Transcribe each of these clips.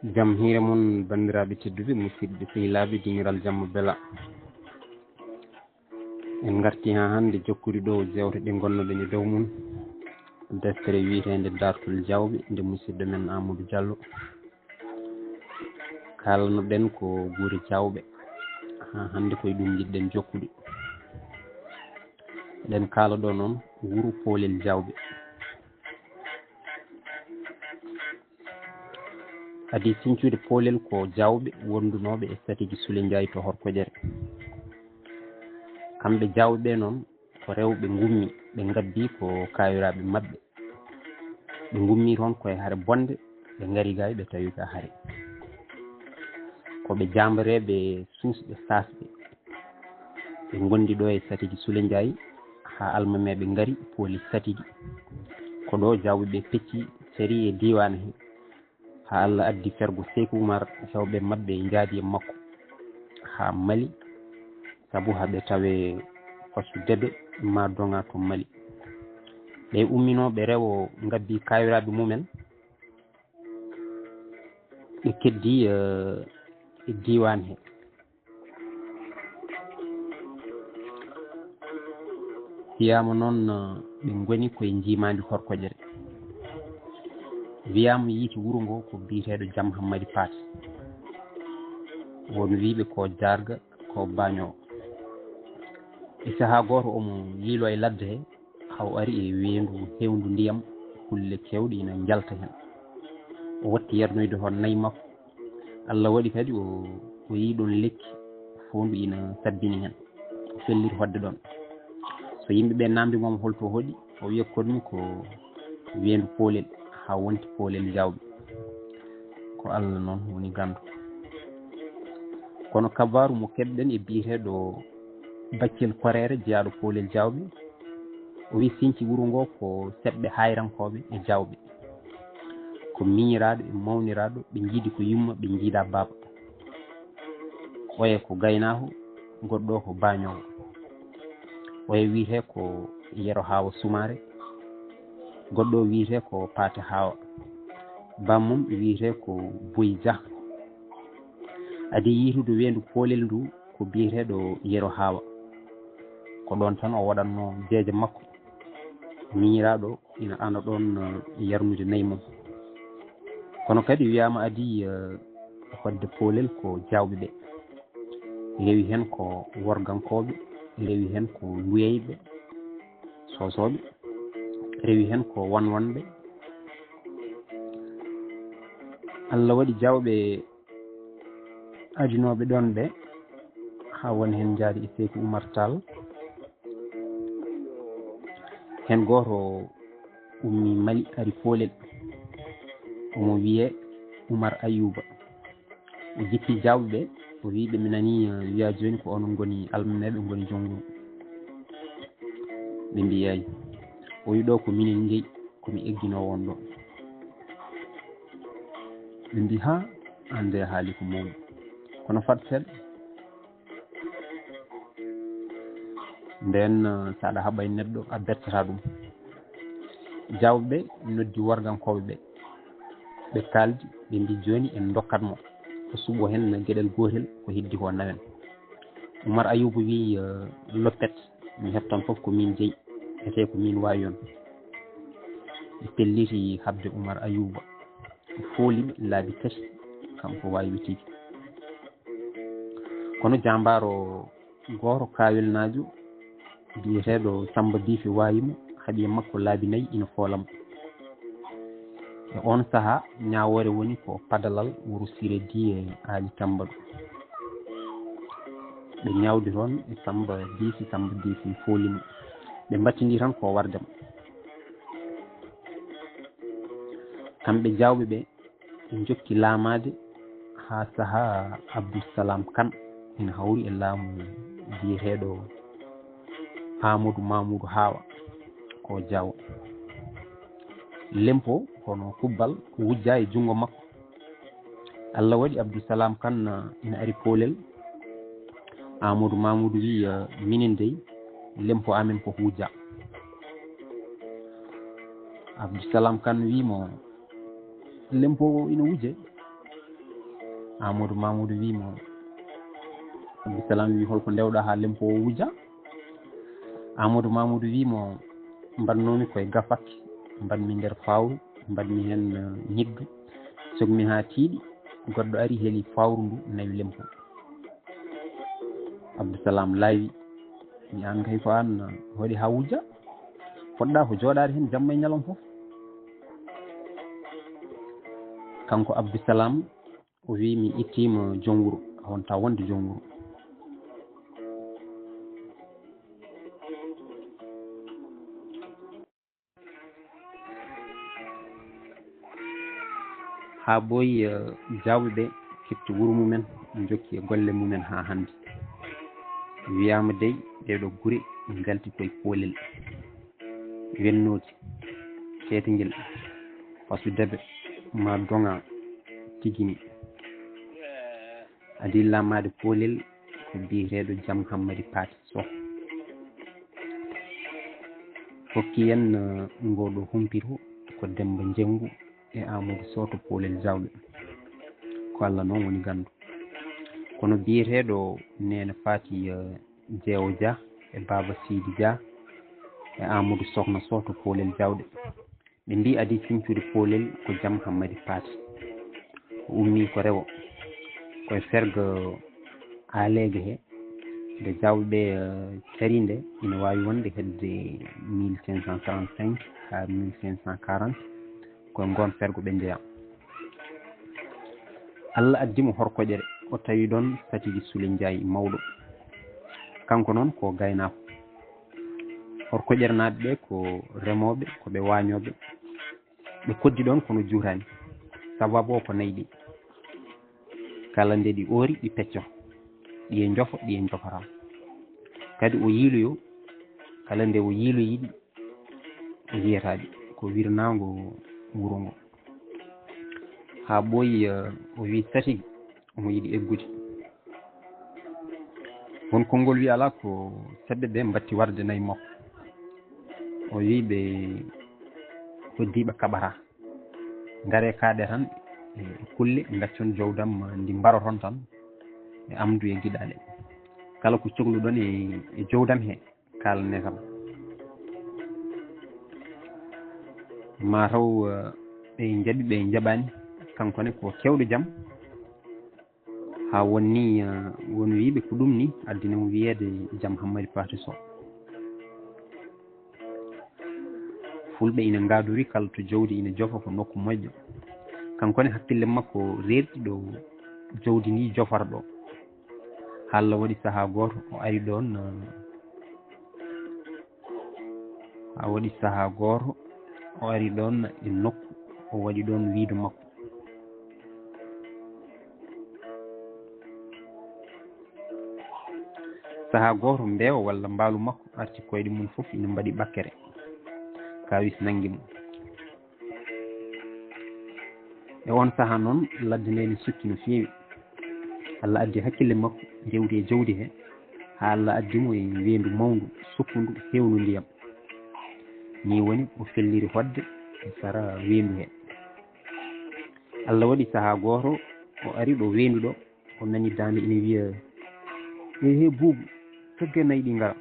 jam hiire mon bandiraɓe tedduɓe musidɓe sehilaɓe dingiral jamma bela en garti ha hande jokkude ɗo jewte ɗe gonnoɗen e dow mum deftere wiitende dartol jawɓe nde musidɗo men Amadou Diallo kalnoɗen ko guure jawɓe ha hande koye ɗum jiɗɗen jokkude eɗen kaala ɗo noon wuro Poolel Jawɓe adi sincude Poolel ko jawɓe wondunoɓe e Satigi Sule Ndiaye to Horkojere kamɓe jawɓe ɓe noon ko rewɓe gummi ɓe gaddi ko kawiraɓe mabɓe ɓe gummi toon koye haare bonde ɓe gari gay ɓe tawi ka haare koɓe jambareɓe suusɓe sasɓe ɓe gondi ɗo e Satigi Sule Ndiaye ha almameɓe gari Pooli Satigi ko ɗo jawɓe ɓe pecci séri e diwan he ha Allah addi fergo Seykou Oumar hewɓe mabɓe jaadi e makko ha Mali saabu haɓe tawe fasu debe ma donga to Mali ɓe umminoɓe rewo gabbi kawiraɓe mumen ɓe keddi e diwan he wiyama noon ɓe goni koye jimadi Horkojere wiyama yiiti wuuro ngo ko biyeteɗo Jaam Hammadi Paate won wiiɓe ko jarga ko bañowo e saaha goto omo yiilo e ladde he haw ari e weendu hewndu ndiyam kulle kewɗe ina jalta hen o watti yernoyde toon naayi makko Allah waɗi kadi o yii ɗon lekki fondu ina sabbini hen o felliti hodde ɗon so yimɓeɓe namdimomo holto hoɗi o wiya konmi ko weendu Poolel ha wonti Poolel Jawɓe ko Allah noon woni gandu kono kabaru mo keɓɗen e biyeteɗo Baccel Korere jeeyaɗo Poolel Jawɓe o wi sinci wuuro ngo ko seɓɓe hayrankoɓe e jawɓe ko miñiraɗo e mawniraɗo ɓe jiidi ko yumma ɓe jiida baba oye ko gaynako goɗɗo ko bañowo oye wiite ko Yero Hawa Sumare goɗɗo wiite ko Paate Hawa bammum wiite ko Boy Dia adi yiitude weendu Poolel ndu ko biyeteɗo Yero Hawa ko ɗon tan o waɗanno jeeje makko miñiraɗo ina ana ɗon yarnude naayi mum kono kadi wiyama adi hodde Poolel ko jawɓe ɓe rewi hen ko worgankoɓe rewi hen ko luyeyɓe sosoɓe rewi hen ko wonɓe Allah waɗi jawɓe adinoɓe ɗon ɓe ha woni hen jaadi e Seykou Oumar Tall hen goto ummi Mali ari Poolel omo wiye Oumar Ayouba o jippi jawɓe ɓe o wiɓe mi nani wiya joni ko onon goni almameɓe goni jongguru ɓe mbiyayi o wi ɗo ko minen jeeyi komi egginowo on ɗo ɓe mbi ha ande haali ko mawɗum kono fat seeɗa nden saɗa haɓa e neɗɗo a bettata ɗum jawɓe noddi worgankoɓe ɓe kaldi ɓe mbi joni en dokkatmo ko suuɓo hen gueɗel gotel ko heddi ko nawen Oumar Ayouba wi loppet mi heftan foof ko min jeeyi ete ko min wawi on ɓe pelliti habde Oumar Ayouba fooliɓe laabi tati kanko wawi witiki kono jambaro goto kawelnajo biyeteɗo Samba Bifi wayimo haaɓi makko laabi nayyi ina foolamo e on saaha ñawore woni ko padalal wuro Siré Di e Ali Tambadou ɓe ñawdi toon e Samba Bifi foolimo ɓe battindi tan ko wardema kamɓe jawɓe ɓe jokki laamade ha saaha Abdoussalam Kane ina hawri e laamu biyeteɗo Amadou Mamoudou Hawa ko Diawa lempo kono kubbal wujja e jungo makko Allah waɗi Abdoussalam Kane ina ari Poolel Amadou Mamoudou wi minen dey lempo amen ko wujja Abdoussalam Kane wimo lempo ina wujje Amadou Mamadou wimo Abdoussalam wi holko ndewɗa ha lempo o wuja. Amadou Mamadou wimo mbannomi koye gafakke mbanmi nder fawru mbanmi hen ñigga sogmi ha tiiɗi goɗɗo ari heeli fawru ndu nawi lempo. Abdoussalam laawi mi an kay ko an waɗi ha wujja poɗɗa ko jooɗade hen jamma e ñalawma foof. kanko Abdoussalam o wi mi ittima joom wuuro wonta wonde joom wuuro. ha ɓooyi jawɓe ɓe ketti wuuro mumen jokki e golle mumen ha hannde. wiyama dey ɗeɗo guure galti koye poolel wennode keetingel wasudeɓe ma donga tigini adi lammade poolel ko biyeteɗo Jam Hammady Paté Sow hokki en ngoɗo humpito ko Demba Jengu e Amadou Sow to poolel jawɓe ko Allah noon woni gandu. kono biyeteɗo Nene Faty Jeewo Dia e Baba Sidi Dia e Amadou Sokhna Sow to poolel jawɗe ɓe mbi adi fincude poolel ko Jam Hammady Paté o ummi ko rewo koye fergo aleege he nde jawɓe cari nde ina wawi wonde hedde 1535 ha 1540 koye gon fergo ɓe jeeya. Allah addimo horkoƴere o tawi ɗon Satiji Soule Ndiaye mawɗo kanko noon ko gaynako. horkoƴere naaɓe ɓe ko remoɓe koɓe wañoɓe ɓe koddi ɗon kono juutani sababu o ko nayi ɗi kala nde ɗi oori ɗi pecco ɗi e jofo ɗi e jofata kadi o yiiloyo kala nde o yiiloyiɗi o wiyataɗi ko wirnago wuuro ngo. ha ɓooyi o wi Satigi omo yiiɗi eggude won konngol wi ala ko seɓɓe ɓe mbatti warde nayi makko o wi ɓe hoddiɓe kaɓata ngare kaaɗe tan e kulle gaccon jowdam ndi mbaroton tan e amdu e giɗale kala ko cohluɗon e jowdam he kalane kam. mataw ɓe jaaɓi ɓe jaɓani kankone ko kewɗo jaam ha wonni won wiɓe ko ɗum ni addinamo wiyede Jam Hammady Paté Sow. fulɓe ina gadori kala to jawdi ina jofa ko nokku moƴƴo kankone hakkille makko reerɗi ɗo jawdi ndi jofata ɗo. Allah waɗi saaha goto o ari ɗon e nokku o waɗi ɗon wiido makko. saaha goto mbewa walla mbaalu makko arti koyɗe mum fof ina mbaɗi ɓakkere kawis nangi mum. e on saaha noon ladde nde ne sukki no feewi. Allah addi hakkille makko rewdi e jawdi he ha Allah addimo e weendu mawndu sukkundu hewnu ndiyam ni woni o felliri hodde e sara weendu he. Allah waɗi saaha goto o ari ɗo weendu ɗo o nani dande ina wiya he buubu togge nayi ɗi ngara.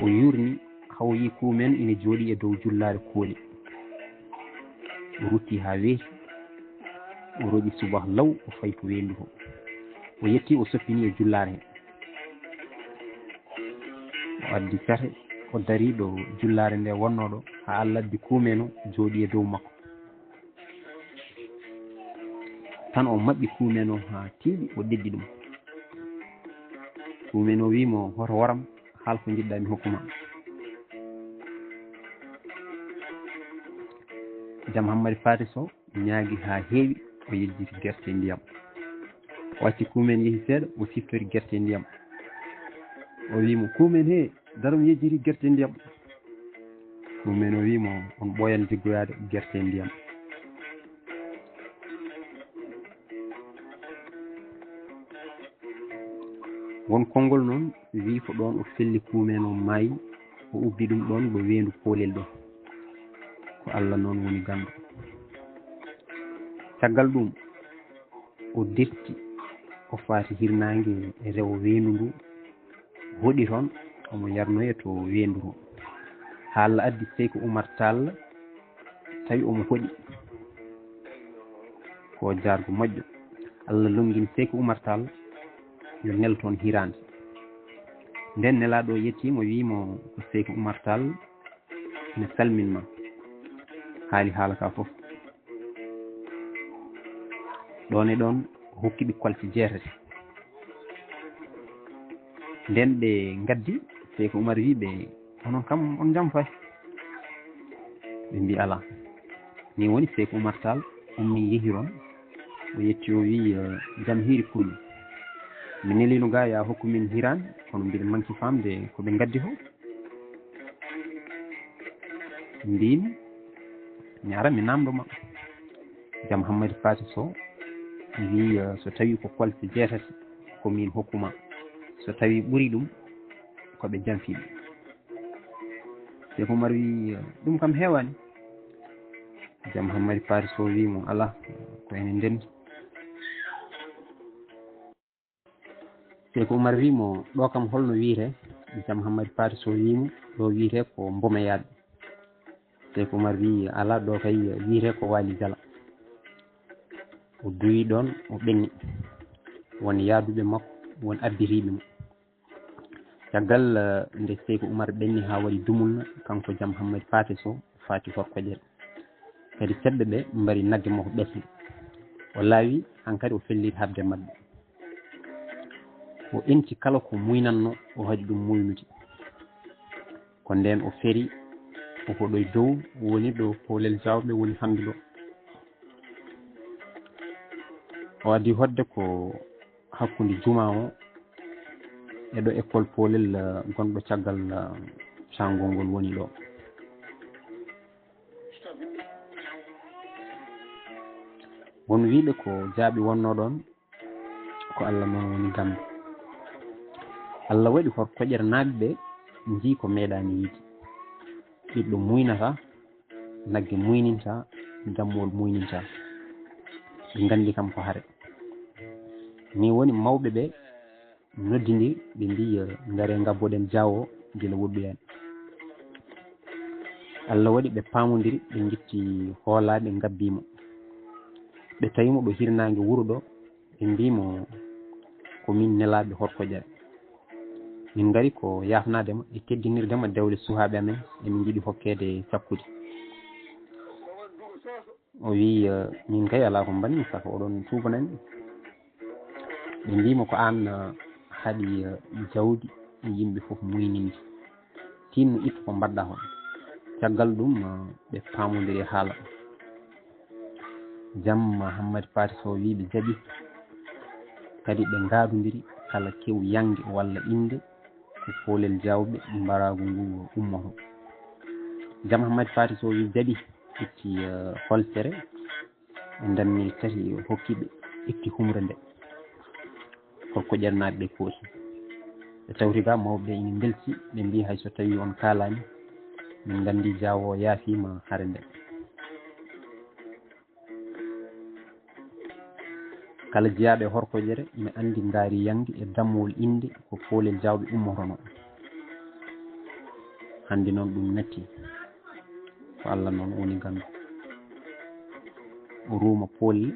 o yurni haw yi kuumen ina jooɗi e dow jullare kooli o rutti ha weeti o roƴi subah law o fayi to weendu ho o yetti o soppini e jullare he o addi cate o dari ɗo jullare nde wonnoɗo ha Allah addi kuumen o jooɗi e dow makko tan o maɓɓi kuumen o ha tiiɗi o ɗeddi ɗum. kuumen o wimo hoto waram haal ko jiɗɗa mi hokkuma. Jam Hammady Paté Sow ñaagui ha heewi o yejjiti guerte e ndiyam o acci kuumen yeehi seeɗa o siftori guerte e ndiyam o wimo kuumen he darom yejjiti guerte e ndiyam. kuumen o wimo on ɓooyan jiggoyade guerte e ndiyam. won konngol noon wi ko ɗon o felli kuumen o maayi o ubbi ɗum ɗon ɗo weendu poolel ɗo ko Allah noon woni gandu. caggal ɗum o dirti o faati hirnaange e rewo weendu ndu hoɗi toon omo yarnoya to weendu ndu haala addi Seykou Oumar Tall tawi omo hoɗi ko jaargo moƴƴo Allah longini Seykou Oumar Tall yo nel toon hirande nden nelaɗo yettima wimo ko Seykou Oumar Tall ne salminma haali haala ka fof ɗon e ɗon hokki ɓikkolce 9 nden ɓe gaddi Seykou Oumar wi ɓe onon kam on jam fay ɓe mbi ala ni woni Seykou Oumar Tall ummi yehiron o yetti o wi jam hiiri kullu mi nelino ga ya hokku min hirande kono mbiɗa manki famde koɓe gaddi ko mbimi mi ara mi namdoma jam Hammady Paty Sow wi so tawi ko kolce 9 komin hokkuma so tawi ɓuuri ɗum koɓe janfiɓe Seykou Oumar wi ɗum kam heewani jam Hammady Paty Sow wimo ala ko enen ndendi Seykou Oumar wimo ɗo kam holno wiite jam Hammady Paty Sow wimo ɗo wiite ko mbomeyaɗe Seykou Oumar wi ala ɗo kay wiite ko Waly Diala o duwi ɗon o ɓenni won yaaduɓe makko won abbiriɓe mo caggal nde Seykou Oumar ɓenni ha waɗi dumulna kanko jam Hammady Paty Sow faati Horkoƴere kadi seɗɗe ɓe mbari nagge makko ɓesni o laawi hankkadi o fellit habde mabɓe o enti kala ko muynanno o haɗi ɗum muynude ko nden o feri o hoɗoy dow woni ɗo Poolel Diawɓe woni hannde ɗo o addi hodde ko hakkunde juma o e ɗo école Poolel gonɗo caggal sangol ngol woni ɗo won wiɓe ko jaaɓi wonno ɗon ko Allah noon woni gambe Allah waɗi Horkoƴere naaɓe ɓe jii ko meeɗani yiide ɓiɗɗo muynata nagge muyninta dammol muyninta ɓe gandi kam ko haare ni woni mawɓe ɓe noddidi ɓe mbi ngare ngabboɗen Diawo gila woɗɗoyani Allah waɗi ɓe pamodiri ɓe guitti hoolaɓe ngabbimo ɓe tawimo ɗo hirnangue wuuro ɗo ɓe mbimo komin nelaɓe Horkoƴere min gari ko yafnadema e teddinirdema dewle suhaɓe amen emin jiiɗi hokkede sakkude o wi min kay ala ko mbanmi saka oɗon tubanani ɓe mbimo ko an haaɗi jawdi yimɓe foof muyninde tinno ittu ko mbaɗɗa hon caggal ɗum ɓe pamodiri haala jam Hammady Paty Sow wi ɓe jaaɓi kadi ɓe gadodiri kala kew yangue walla inde ko Poolel Diawɓe mbaragu ngu ummoto jam Hammady Paty Sow wi jaaɓi itti holtere e dammi tati hokkiɓe itti humre nde Horkoƴere naaɓe ɓe koosi ɓe tawti ga mawɓe ina belti ɓe mbi hay so tawi on kalani min gandi Diawo yaafima haare nde kala jeeyaɓe Horkoƴere mi andi ngaari yangue e dammowol inde ko Poolel Diawɓe ummotono hande noon ɗum natti ko Allah noon woni gandu o ruuma Poolel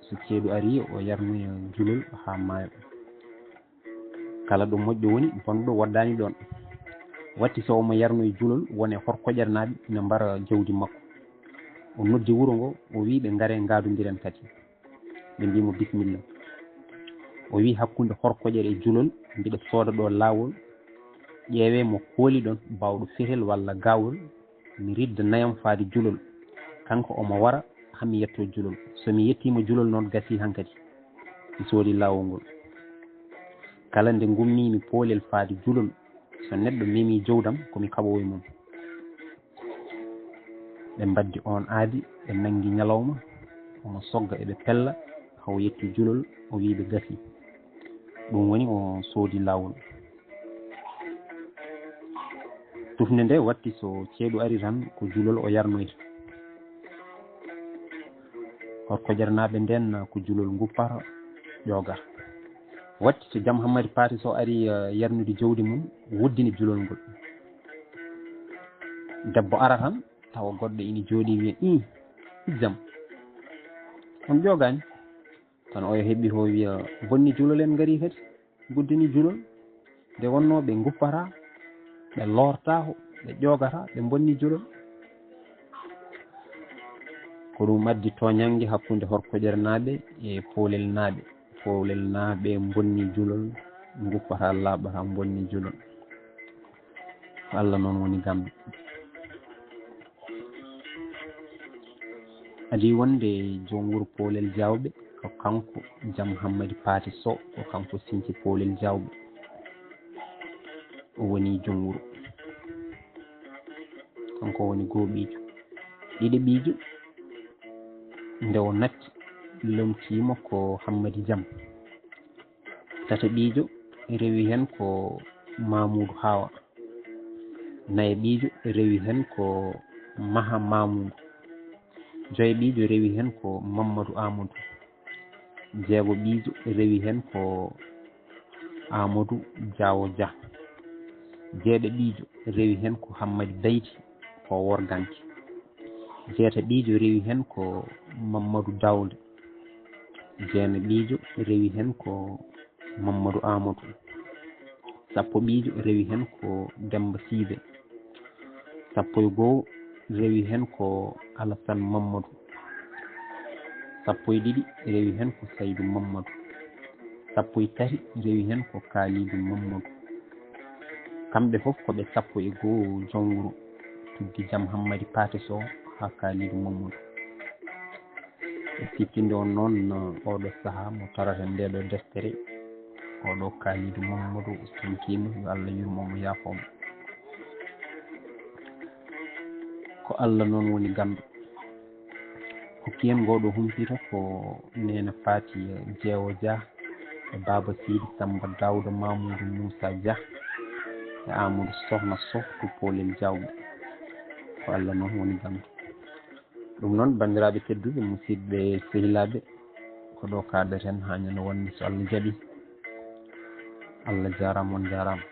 so ceeɗu ari o yarnoya julol ha maayo kala ɗo moƴƴo woni bonɗo waddani ɗon watti so omo yarnoye julol wone Horkoƴere naaɓe ina mbara jawdi makko o noddi wuuro ngo o wi ɓe ngare gadodiren kadi ɓe mbimo bisimilla o wi hakkude Horkoƴere e julol mbiɗa sooda ɗo lawol ƴeewe mo kooli ɗon bawɗo fetel walla gawol mi ridda nayam faade julol kanko omo wara hami yetto julol somi yettima julol noon gasi hankkadi mi soodi lawol ngol kala nde gummimi Poolel faade julol so neɗɗo memi jawdam komi kaɓowo mum ɓe mbaddi on aadi ɓe nangi ñalawma omo sogga eɓe pella haw yetti julol o wi ɓe gasi ɗum woni o soodi lawol tufnde nde watti so ceeɗu ari tan ko julol o yarnoyta Horkojere naaɓe nden ko julol nguppata ƴogar watti so Jam Hammady Paté Sow ari yarnude jawdi mum wuddini julol ngol debbo ara tan tawa goɗɗo ina jooɗi wiya Jam on ƴogani tan oyo heɓɓi to wiya bonni julol en ngari kadi guddini julol nde wonno ɓe nguppata ɓe lortako ɓe ƴogata ɓe bonni julol ko ɗum addi toñanggue hakkude Horkojere naaɓe e Poolel naaɓe bonni julol nguppata laaɓata bonni julol ko Allah noon woni gambe adi wonde joom wuuro Poolel Diawɓe ko kanko Jam Hammady Paté Sow ko kanko Sinthiou Poolel Diawɓe o woni joom wuuro kanko woni gooɓijo ɗiɗi ɓiijo nde o natti lomtima ko Hammady Diam tata ɓiijo rewi hen ko Mamoudou Hawa naye ɓiijo rewi hen ko Maha Mamoudou joye ɓiijo rewi hen ko Mamadou Amadou jeego ɓiijo rewi hen ko Amadou Diawo Dia jeeɗo ɓiijo rewi hen ko Hammady Dayti ko Worganke jeeta ɓiijo rewi hen ko Mamadou Dawde jeena ɓiijo rewi hen ko Mamadou Amadou sappo ɓiijo rewi hen ko Demba Sidé sappo e goho rewi hen ko Alassane Mamadou sappo e ɗiɗi rewi hen ko Saydou Mamadou sappo e tati rewi hen ko Kalidou Mamadou kamɓe fof koɓe sappo e goho joom wuuro tuggi Jam Hammady Paté Sow ha Kalidou Mamadou e sikkinde on noon oɗo saaha mo tarata ndeɗo deftere oɗo Kalidou Mamadou tenkima yo Allah yurmomo yaafomo ko Allah noon woni gambe hokki hen ngoɗo humpita ko Nene Faty Diewo Dia e Baba Sidy Samba Dawda Mamoudou Moussa Dia e Amadou Sokhna Sow to Poolel Diawɓe ko Allah noon woni gambe ɗum noon bandiraɓe tedduɓe musidɓe sehilaɓe ko ɗo kaɗeten ha ñande wonde so Allah jaaɓi Allah jarama on jarama